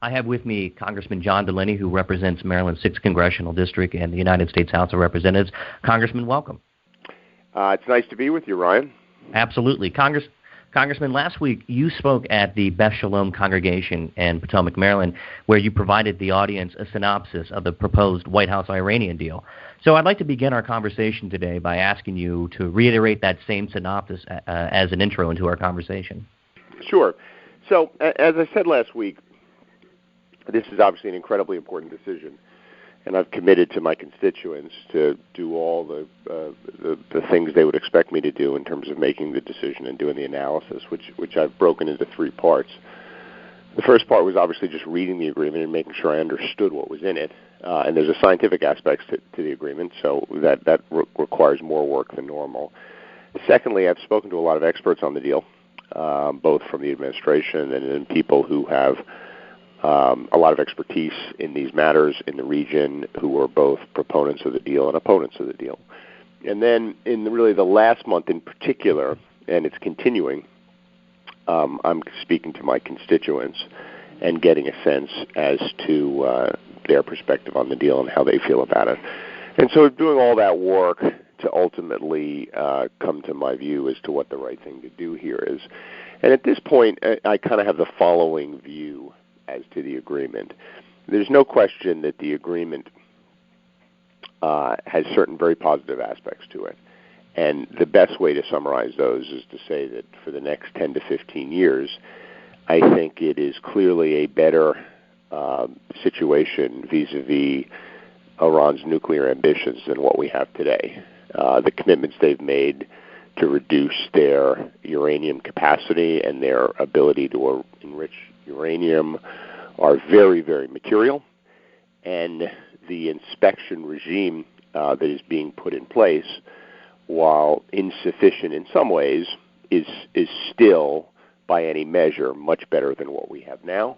I have with me Congressman John Delaney, who represents Maryland's 6th Congressional District and the United States House of Representatives. Congressman, welcome. It's nice to be with you, Ryan. Absolutely. Congressman, last week you spoke at the Beth Shalom congregation in Potomac, Maryland, where you provided the audience a synopsis of the proposed White House Iranian deal. So I'd like to begin our conversation today by asking you to reiterate that same synopsis as an intro into our conversation. Sure. So, as I said last week, this is obviously an incredibly important decision, and I've committed to my constituents to do all the things they would expect me to do in terms of making the decision and doing the analysis, which I've broken into three parts. The first part was obviously just reading the agreement and making sure I understood what was in it, and there's a scientific aspect to the agreement, so that requires more work than normal. Secondly, I've spoken to a lot of experts on the deal, both from the administration and people who have a lot of expertise in these matters in the region, who are both proponents of the deal and opponents of the deal. And then in really the last month in particular, and it's continuing, I'm speaking to my constituents and getting a sense as to their perspective on the deal and how they feel about it. And so doing all that work to ultimately come to my view as to what the right thing to do here is. And at this point, I kind of have the following view as to the agreement. There's no question that the agreement has certain very positive aspects to it. And the best way to summarize those is to say that for the next 10 to 15 years, I think it is clearly a better situation vis-a-vis Iran's nuclear ambitions than what we have today. The commitments they've made to reduce their uranium capacity and their ability to enrich uranium are very, very material, and the inspection regime that is being put in place, while insufficient in some ways, is still, by any measure, much better than what we have now,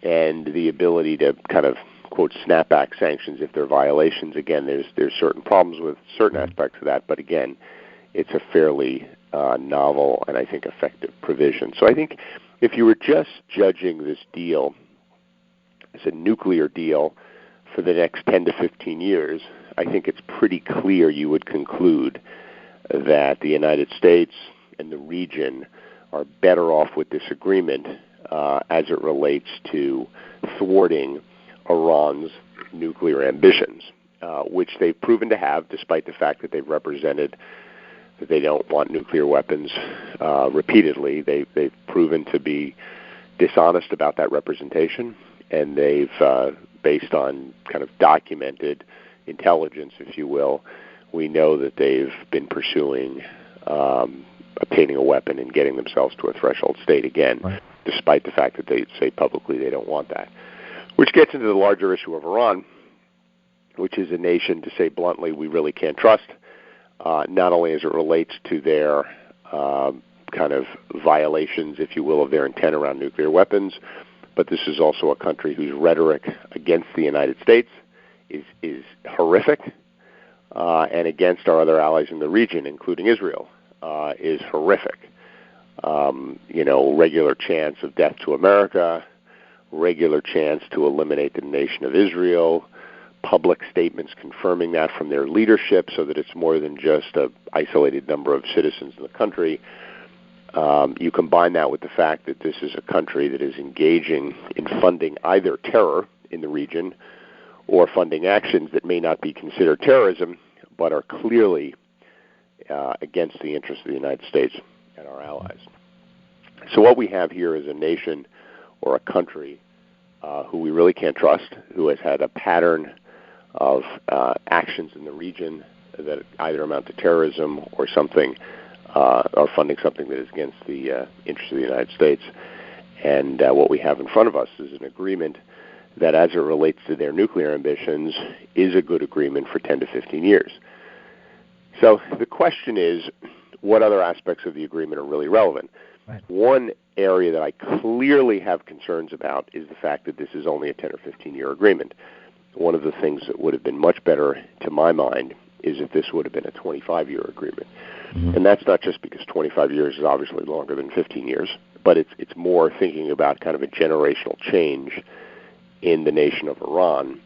and the ability to kind of, quote, snap back sanctions if there are violations. Again, there's certain problems with certain aspects of that, but again, it's a fairly novel and I think effective provision. So I think if you were just judging this deal as a nuclear deal for the next 10 to 15 years, I think it's pretty clear you would conclude that the United States and the region are better off with this agreement as it relates to thwarting Iran's nuclear ambitions, which they've proven to have, despite the fact that they've represented that they don't want nuclear weapons repeatedly. They've proven to be dishonest about that representation, and they've, based on kind of documented intelligence, if you will, we know that they've been pursuing obtaining a weapon and getting themselves to a threshold state again, right, despite the fact that they say publicly they don't want that. Which gets into the larger issue of Iran, which is a nation, to say bluntly, we really can't trust. Not only as it relates to their kind of violations, if you will, of their intent around nuclear weapons, but this is also a country whose rhetoric against the United States is horrific, and against our other allies in the region, including Israel, is horrific. Regular chants of death to America, regular chants to eliminate the nation of Israel, public statements confirming that from their leadership so that it's more than just an isolated number of citizens in the country. You combine that with the fact that this is a country that is engaging in funding either terror in the region or funding actions that may not be considered terrorism but are clearly against the interests of the United States and our allies. So what we have here is a nation or a country who we really can't trust, who has had a pattern of actions in the region that either amount to terrorism or something, or funding something that is against the interests of the United States. And what we have in front of us is an agreement that, as it relates to their nuclear ambitions, is a good agreement for 10 to 15 years. So the question is, what other aspects of the agreement are really relevant? Right. One area that I clearly have concerns about is the fact that this is only a 10 or 15-year agreement. One of the things that would have been much better, to my mind, is if this would have been a 25-year agreement. Mm-hmm. And that's not just because 25 years is obviously longer than 15 years, but it's more thinking about kind of a generational change in the nation of Iran.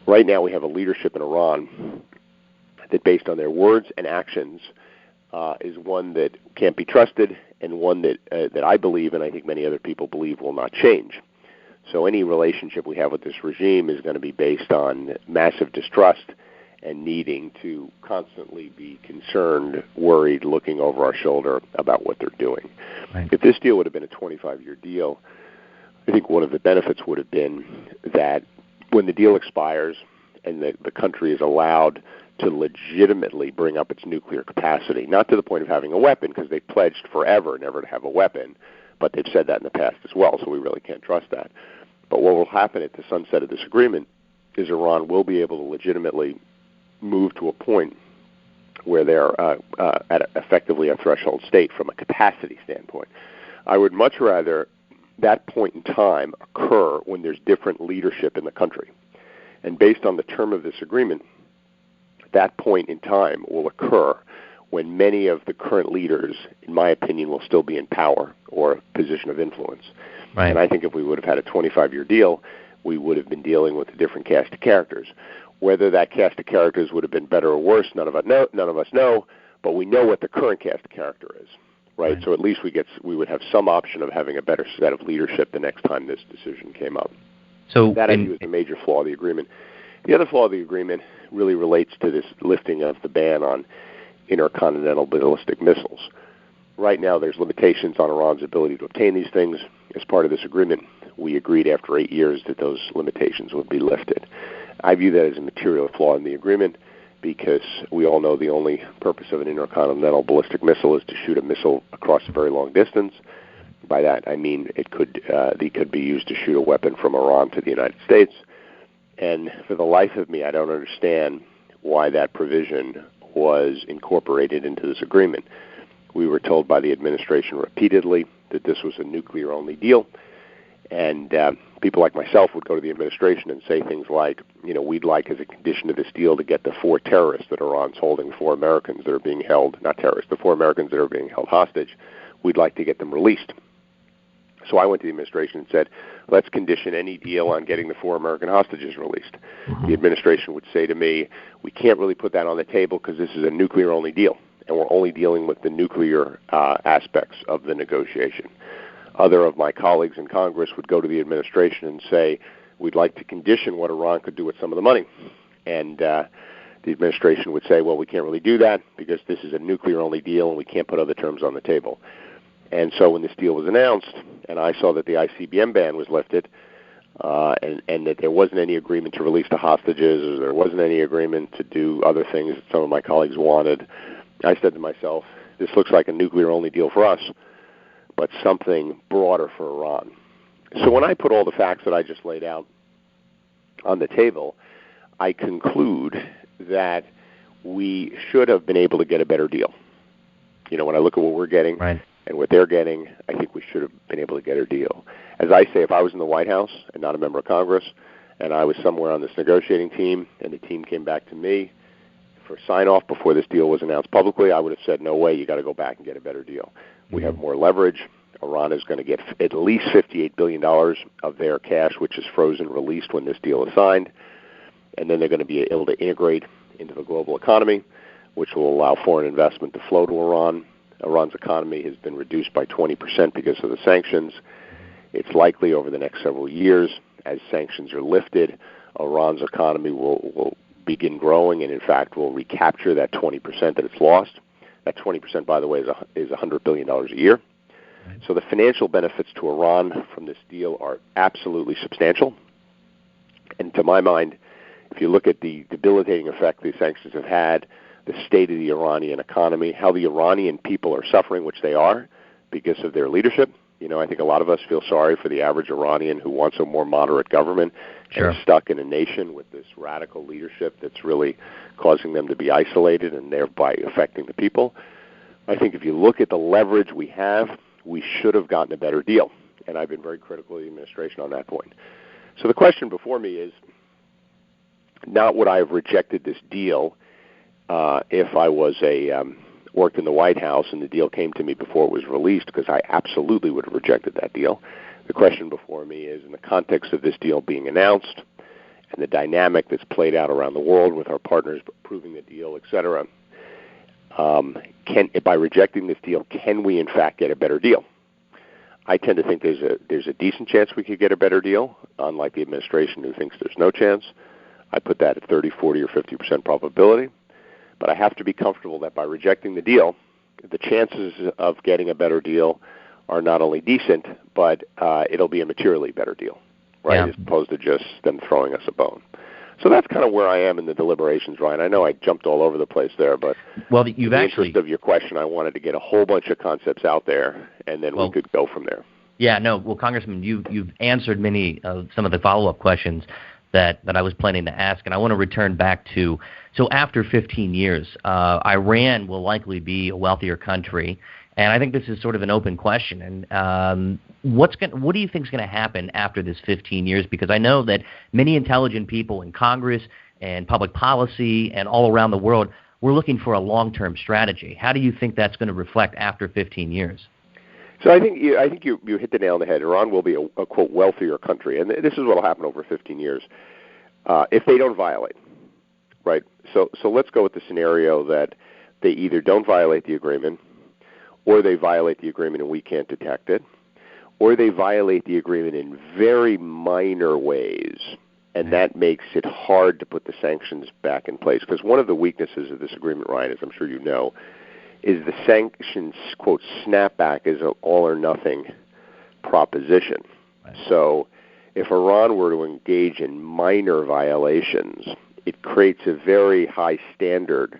Right now we have a leadership in Iran that, based on their words and actions, is one that can't be trusted, and one that I believe, and I think many other people believe, will not change. So any relationship we have with this regime is going to be based on massive distrust and needing to constantly be concerned, worried, looking over our shoulder about what they're doing. Right. If this deal would have been a 25-year deal, I think one of the benefits would have been that when the deal expires and the country is allowed to legitimately bring up its nuclear capacity, not to the point of having a weapon, because they've pledged forever never to have a weapon, but they've said that in the past as well, so we really can't trust that. But what will happen at the sunset of this agreement is Iran will be able to legitimately move to a point where they're at effectively a threshold state from a capacity standpoint. I would much rather that point in time occur when there's different leadership in the country. And based on the term of this agreement, that point in time will occur when many of the current leaders, in my opinion, will still be in power or position of influence. Right. And I think if we would have had a 25-year deal, we would have been dealing with a different cast of characters. Whether that cast of characters would have been better or worse, none of us know, but we know what the current cast of character is, right? So at least we would have some option of having a better set of leadership the next time this decision came up. So that, I view, is the major flaw of the agreement. The other flaw of the agreement really relates to this lifting of the ban on intercontinental ballistic missiles. Right now, there's limitations on Iran's ability to obtain these things. As part of this agreement, we agreed after 8 years that those limitations would be lifted. I view that as a material flaw in the agreement because we all know the only purpose of an intercontinental ballistic missile is to shoot a missile across a very long distance. By that, I mean they could be used to shoot a weapon from Iran to the United States. And for the life of me, I don't understand why that provision was incorporated into this agreement. We were told by the administration repeatedly that this was a nuclear-only deal, and people like myself would go to the administration and say things like, we'd like as a condition of this deal to get the 4 terrorists that Iran's holding, 4 Americans that are being held, not terrorists, the 4 Americans that are being held hostage, we'd like to get them released. So I went to the administration and said, let's condition any deal on getting the 4 American hostages released. The administration would say to me, we can't really put that on the table because this is a nuclear-only deal, and we're only dealing with the nuclear aspects of the negotiation. Other of my colleagues in Congress would go to the administration and say, we'd like to condition what Iran could do with some of the money. And the administration would say, well, we can't really do that because this is a nuclear-only deal and we can't put other terms on the table. And so when this deal was announced, and I saw that the ICBM ban was lifted, and that there wasn't any agreement to release the hostages, or there wasn't any agreement to do other things that some of my colleagues wanted, I said to myself, this looks like a nuclear-only deal for us, but something broader for Iran. So when I put all the facts that I just laid out on the table, I conclude that we should have been able to get a better deal. When I look at what we're getting, right, and what they're getting, I think we should have been able to get a deal. As I say, if I was in the White House and not a member of Congress, and I was somewhere on this negotiating team, and the team came back to me for sign-off before this deal was announced publicly, I would have said, no way, you got to go back and get a better deal. We have more leverage. Iran is going to get at least $58 billion of their cash, which is frozen, released when this deal is signed. And then they're going to be able to integrate into the global economy, which will allow foreign investment to flow to Iran. Iran's economy has been reduced by 20% because of the sanctions. It's likely over the next several years, as sanctions are lifted, Iran's economy will begin growing and, in fact, will recapture that 20% that it's lost. That 20%, by the way, is $100 billion a year. So the financial benefits to Iran from this deal are absolutely substantial. And to my mind, if you look at the debilitating effect these sanctions have had, the state of the Iranian economy, how the Iranian people are suffering, which they are, because of their leadership. I think a lot of us feel sorry for the average Iranian who wants a more moderate government and is stuck in a nation with this radical leadership that's really causing them to be isolated and thereby affecting the people. I think if you look at the leverage we have, we should have gotten a better deal. And I've been very critical of the administration on that point. So the question before me is, not would I have rejected this deal if I was a worked in the White House and the deal came to me before it was released, because I absolutely would have rejected that deal. The question before me is, in the context of this deal being announced and the dynamic that's played out around the world with our partners approving the deal, et cetera, by rejecting this deal, can we in fact get a better deal? I tend to think there's a decent chance we could get a better deal, unlike the administration who thinks there's no chance. I put that at 30, 40, or 50% probability. But I have to be comfortable that by rejecting the deal, the chances of getting a better deal are not only decent, but it'll be a materially better deal, right, as opposed to just them throwing us a bone. So that's kind of where I am in the deliberations, Ryan. I know I jumped all over the place there, but in the interest of your question, I wanted to get a whole bunch of concepts out there, and then we could go from there. Yeah, no. Well, Congressman, you've answered many of some of the follow-up questions that I was planning to ask, and I want to return back to, so after 15 years, Iran will likely be a wealthier country, and I think this is sort of an open question. And what do you think is going to happen after this 15 years? Because I know that many intelligent people in Congress and public policy and all around the world, we're looking for a long-term strategy. How do you think that's going to reflect after 15 years? So I think you hit the nail on the head. Iran will be a quote wealthier country, and this is what will happen over 15 years if they don't violate, right? So let's go with the scenario that they either don't violate the agreement, or they violate the agreement and we can't detect it, or they violate the agreement in very minor ways, and that makes it hard to put the sanctions back in place. Because one of the weaknesses of this agreement, Ryan, as I'm sure you know, is the sanctions, quote, snapback is an all-or-nothing proposition. Right. So if Iran were to engage in minor violations, it creates a very high standard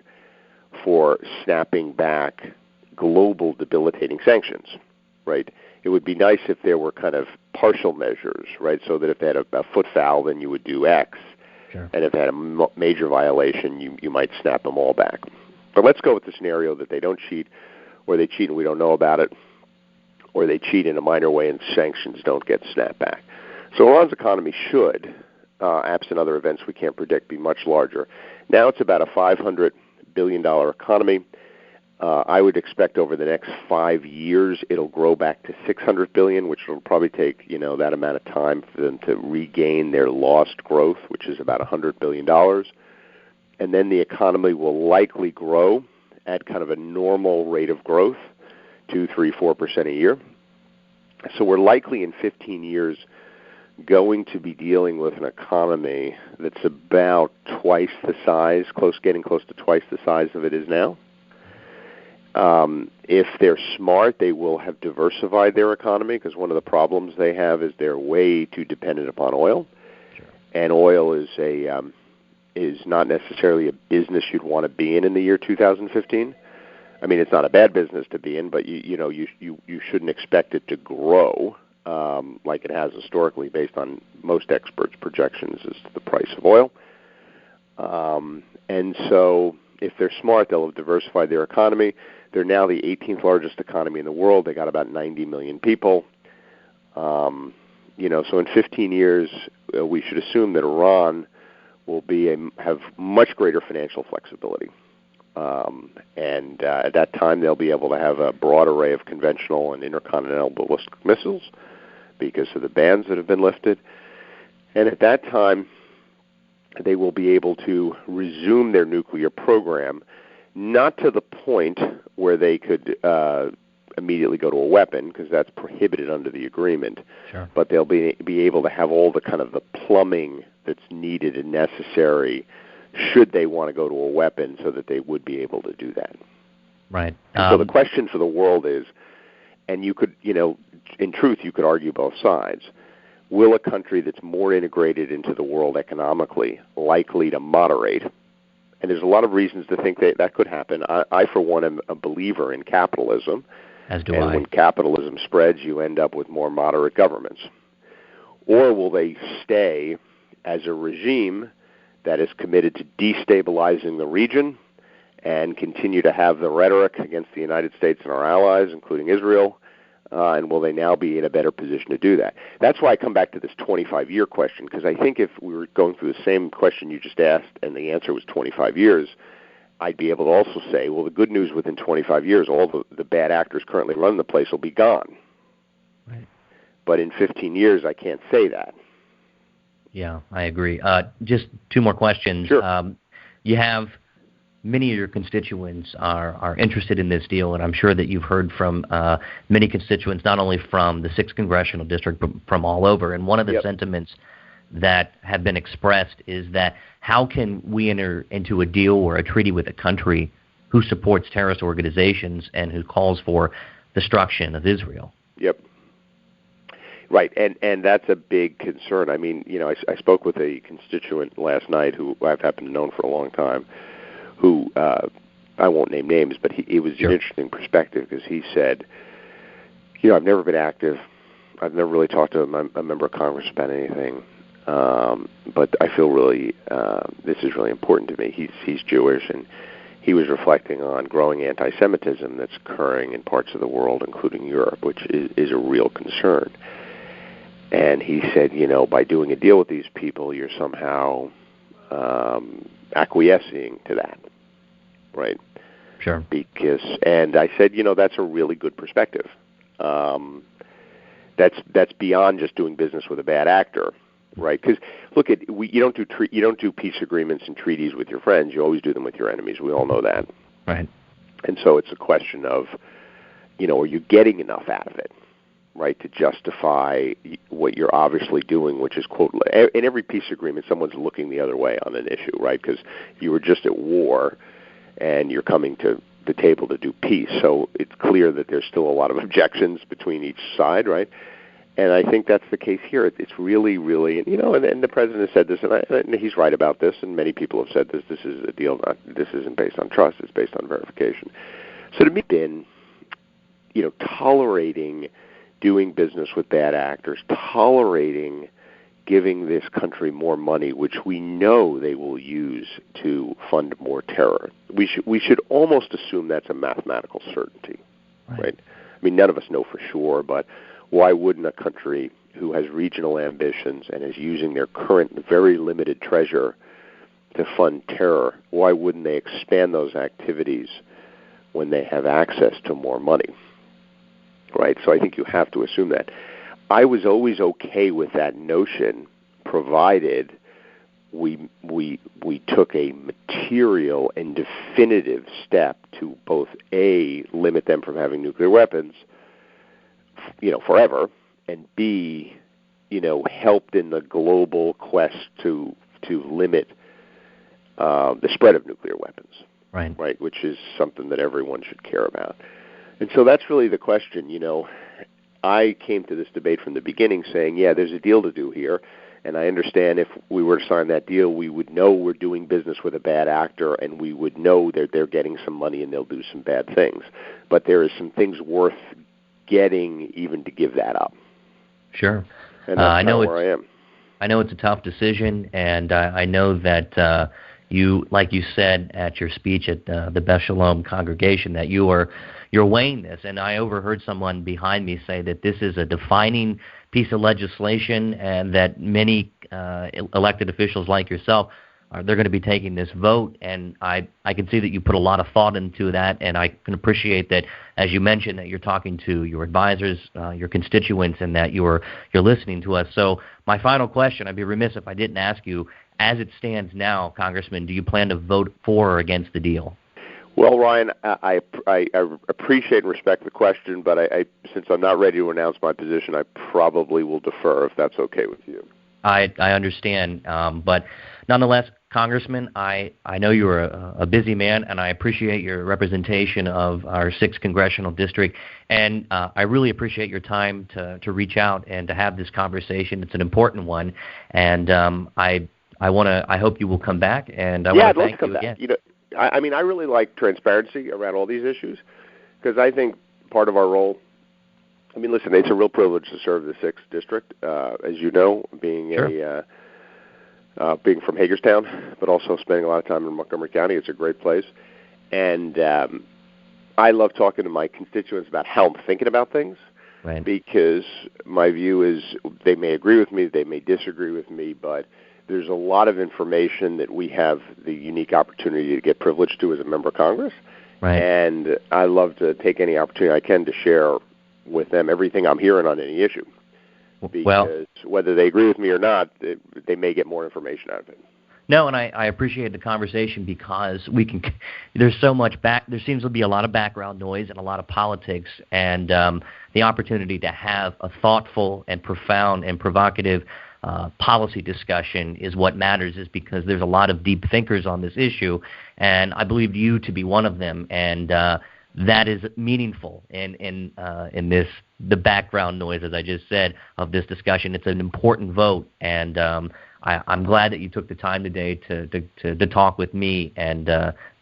for snapping back global debilitating sanctions, right? It would be nice if there were kind of partial measures, right, so that if they had a foot foul, then you would do X. Sure. And if they had a major violation, you might snap them all back. But let's go with the scenario that they don't cheat, or they cheat and we don't know about it, or they cheat in a minor way and sanctions don't get snapped back. So Iran's economy should, absent other events we can't predict, be much larger. Now it's about a $500 billion economy. I would expect over the next 5 years it'll grow back to $600 billion, which will probably take that amount of time for them to regain their lost growth, which is about $100 billion. And then the economy will likely grow at kind of a normal rate of growth, 2, 3, 4% a year. So we're likely in 15 years going to be dealing with an economy that's about twice the size, getting close to twice the size of it is now. If they're smart, they will have diversified their economy, because one of the problems they have is they're way too dependent upon oil. Sure. And oil is not necessarily a business you'd want to be in the year 2015. I mean, it's not a bad business to be in, but you shouldn't expect it to grow like it has historically, based on most experts' projections as to the price of oil. And so if they're smart, they'll have diversified their economy. They're now the 18th largest economy in the world. They got about 90 million people. So in 15 years, we should assume that Iran will have much greater financial flexibility. And at that time, they'll be able to have a broad array of conventional and intercontinental ballistic missiles because of the bans that have been lifted. And at that time, they will be able to resume their nuclear program, not to the point where they could immediately go to a weapon, because that's prohibited under the agreement. Sure. But they'll be able to have all the kind of the plumbing that's needed and necessary should they want to go to a weapon, so that they would be able to do that. Right. So the question for the world is, and you could, in truth, you could argue both sides. Will a country that's more integrated into the world economically likely to moderate? And there's a lot of reasons to think that could happen. I, for one, am a believer in capitalism. As do I. And when capitalism spreads, you end up with more moderate governments. Or will they stay as a regime that is committed to destabilizing the region and continue to have the rhetoric against the United States and our allies, including Israel? And will they now be in a better position to do that? That's why I come back to this 25-year question, because I think if we were going through the same question you just asked and the answer was 25 years, I'd be able to also say, well, the good news, within 25 years, all the bad actors currently running the place will be gone. Right. But in 15 years, I can't say that. Yeah, I agree. Just two more questions. Sure. You have many of your constituents are interested in this deal, and I'm sure that you've heard from many constituents, not only from the 6th Congressional District, but from all over. And one of the sentiments that have been expressed is that how can we enter into a deal or a treaty with a country who supports terrorist organizations and who calls for destruction of Israel? Yep. Right, and that's a big concern. I mean, I spoke with a constituent last night who I've happened to know for a long time, who I won't name names, but it was an interesting perspective, because he said, I've never been active. I've never really talked to a member of Congress about anything, but I feel really this is really important to me. He's Jewish, and he was reflecting on growing anti-Semitism that's occurring in parts of the world, including Europe, which is a real concern. And he said, by doing a deal with these people, you're somehow acquiescing to that, right? Sure. And I said, that's a really good perspective. That's beyond just doing business with a bad actor, right? Because look, you don't do peace agreements and treaties with your friends. You always do them with your enemies. We all know that, right? And so it's a question of, are you getting enough out of it, right, to justify what you're obviously doing, which is, quote, in every peace agreement, someone's looking the other way on an issue, right, because you were just at war and you're coming to the table to do peace. So it's clear that there's still a lot of objections between each side, right? And I think that's the case here. It's really, really, and the president has said this, and he's right about this, and many people have said this. This is a deal. This isn't based on trust. It's based on verification. So to me, been, tolerating doing business with bad actors, tolerating giving this country more money, which we know they will use to fund more terror. We should almost assume that's a mathematical certainty, right? I mean, none of us know for sure, but why wouldn't a country who has regional ambitions and is using their current very limited treasure to fund terror, why wouldn't they expand those activities when they have access to more money? Right, so I think you have to assume that. I was always okay with that notion, provided we took a material and definitive step to both A, limit them from having nuclear weapons, forever, and B, helped in the global quest to limit the spread of nuclear weapons. Right, which is something that everyone should care about. And so that's really the question. I came to this debate from the beginning saying, there's a deal to do here, and I understand if we were to sign that deal, we would know we're doing business with a bad actor, and we would know that they're getting some money and they'll do some bad things. But there is some things worth getting even to give that up. Sure. And that's where I am. I know it's a tough decision, and I know that you, like you said at your speech at the Beth Shalom congregation, that you're weighing this. And I overheard someone behind me say that this is a defining piece of legislation, and that many elected officials like yourself they're going to be taking this vote. And I can see that you put a lot of thought into that, and I can appreciate that, as you mentioned, that you're talking to your advisors, your constituents, and that you're listening to us. So my final question, I'd be remiss if I didn't ask you, as it stands now, Congressman, do you plan to vote for or against the deal? Well, Ryan, I appreciate and respect the question, but since I'm not ready to announce my position, I probably will defer, if that's okay with you. I understand, but nonetheless, Congressman, I know you're a busy man, and I appreciate your representation of our 6th Congressional District, and I really appreciate your time to reach out and to have this conversation. It's an important one, and I hope you will come back, and I want to thank you again. I mean, I really like transparency around all these issues, because I think part of our role, I mean, listen, it's a real privilege to serve the 6th District, as you know, being being from Hagerstown, but also spending a lot of time in Montgomery County. It's a great place. And I love talking to my constituents about how I'm thinking about things, because my view is they may agree with me, they may disagree with me, but there's a lot of information that we have the unique opportunity to get privileged to as a member of Congress. Right. And I love to take any opportunity I can to share with them everything I'm hearing on any issue. Because whether they agree with me or not, they may get more information out of it. No, and I appreciate the conversation because there's so much there seems to be a lot of background noise and a lot of politics, and the opportunity to have a thoughtful and profound and provocative policy discussion is what matters, is because there's a lot of deep thinkers on this issue, and I believe you to be one of them, and that is meaningful in the background noise, as I just said, of this discussion. It's an important vote, and I'm glad that you took the time today to talk with me and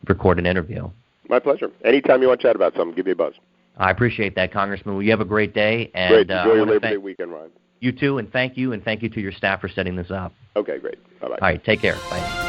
record an interview. My pleasure. Anytime you want to chat about something, give me a buzz. I appreciate that, Congressman. Well, you have a great day. And, great. Enjoy your Labor Day weekend, Ron. You too, and thank you to your staff for setting this up. Okay, great. Bye-bye. All right, take care. Bye.